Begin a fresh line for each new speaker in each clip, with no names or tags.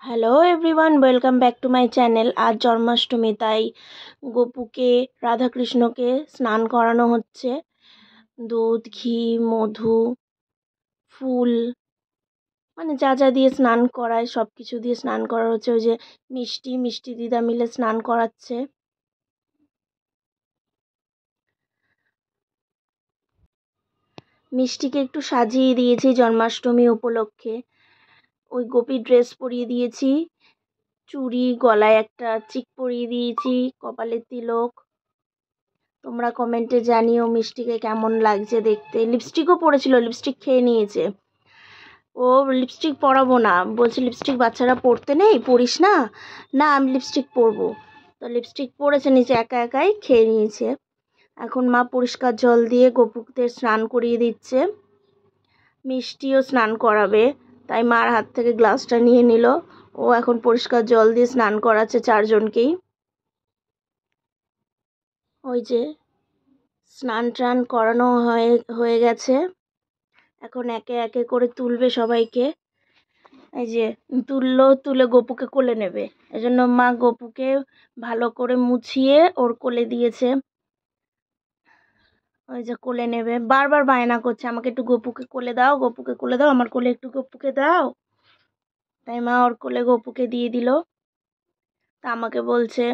Hello everyone, welcome back to my channel. আজ জন্মাষ্টমী, তাই গোপুকে রাধাকৃষ্ণকে স্নান করানো হচ্ছে। দুধ, ঘি, মধু, ফুল, মানে যা যা দিয়ে স্নান করায় সব কিছু দিয়ে স্নান করা হচ্ছে। ওই যে মিষ্টি দিদা মিলে স্নান করাচ্ছে। মিষ্টিকে একটু সাজিয়ে দিয়েছি জন্মাষ্টমী উপলক্ষে। ওই গোপী ড্রেস পরিয়ে দিয়েছি, চুড়ি, গলায় একটা চিক পরিয়ে দিয়েছি, কপালে তিলক। তোমরা কমেন্টে জানিও মিষ্টিকে কেমন লাগছে দেখতে। লিপস্টিকও পরেছিল, লিপস্টিক খেয়ে নিয়েছে। ও লিপস্টিক পরাবো না বলছে, লিপস্টিক বাচ্চারা পরতে নেই, পরিস না। না, আমি লিপস্টিক পরবো। তো লিপস্টিক পরেছে, নিচে একা একাই খেয়ে নিয়েছে। এখন মা পরিষ্কার জল দিয়ে গোপুদের স্নান করিয়ে দিচ্ছে। মিষ্টিও স্নান করাবে, তাই মার হাত থেকে গ্লাসটা নিয়ে নিল। ও এখন পরিষ্কার জল দিয়ে স্নান করাচ্ছে চারজনকেই। ওই যে স্নান টান করানো হয়ে গেছে। এখন একে একে করে তুলবে সবাইকে। এই যে তুলে গপুকে কোলে নেবে, এজন্য মা গপুকে ভালো করে মুছিয়ে ওর কোলে দিয়েছে। ওই যে কোলে নেবে, বারবার বায়না করছে আমাকে একটু গপুকে কোলে দাও, গপুকে কোলে দাও, আমার কোলে একটু গপুকে দাও। তাই মা ওর কোলে গপুকে দিয়ে দিল। তা আমাকে বলছে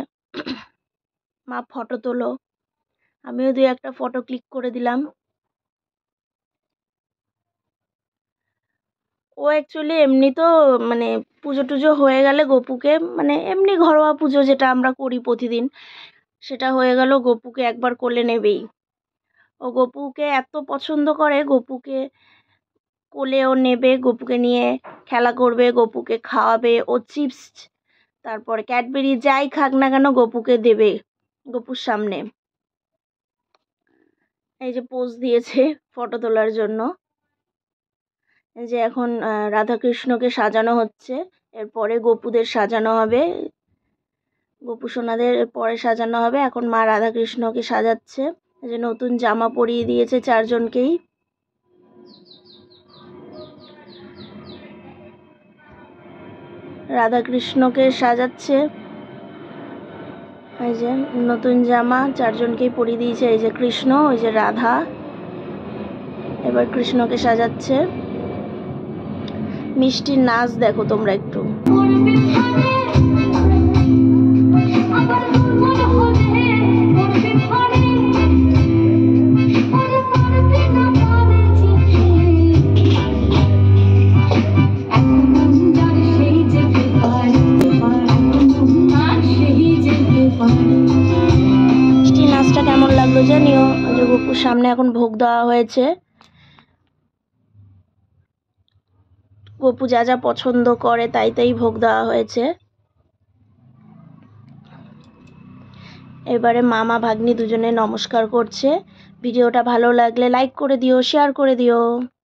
মা ফটো তোলো। আমিও দুই একটা ফটো ক্লিক করে দিলাম। ও অ্যাকচুয়ালি এমনি তো মানে পুজো টুজো হয়ে গেলে গপুকে, মানে এমনি ঘরোয়া পুজো যেটা আমরা করি প্রতিদিন, সেটা হয়ে গেল গপুকে একবার কোলে নেবেই। ও গপুকে এত পছন্দ করে, গপুকে কোলে ও নেবে, গপুকে নিয়ে খেলা করবে, গপুকে খাওয়াবে। ও চিপস, তারপরে ক্যাডবেরি যাই খাক না কেন গপুকে দেবে গপুর সামনে। এই যে পোজ দিয়েছে ফটো তোলার জন্য। এই যে এখন রাধাকৃষ্ণকে সাজানো হচ্ছে, এরপরে গপুদের সাজানো হবে, গপু সোনাদের পরে সাজানো হবে। এখন মা রাধাকৃষ্ণকে সাজাচ্ছে। এই যে নতুন জামা পরিয়ে দিয়েছে চারজনকেই। রাধাকৃষ্ণকে সাজাচ্ছে। এই যে নতুন জামা চারজনকেই পরিয়ে দিয়েছে। এই যে কৃষ্ণ, ওই যে রাধা। এবার কৃষ্ণকে সাজাচ্ছে। মিষ্টির নাচ দেখো তোমরা একটু। মিষ্টির নাচটা কেমন লাগলো জানিও। যে গপুর সামনে এখন ভোগ দেওয়া হয়েছে। গপু যা যা পছন্দ করে তাই তাই ভোগ দেওয়া হয়েছে। এবারে মামা ভাগ্নি দুজনে নমস্কার করছে। ভিডিওটা ভালো লাগলে লাইক করে দিও, শেয়ার করে দিও।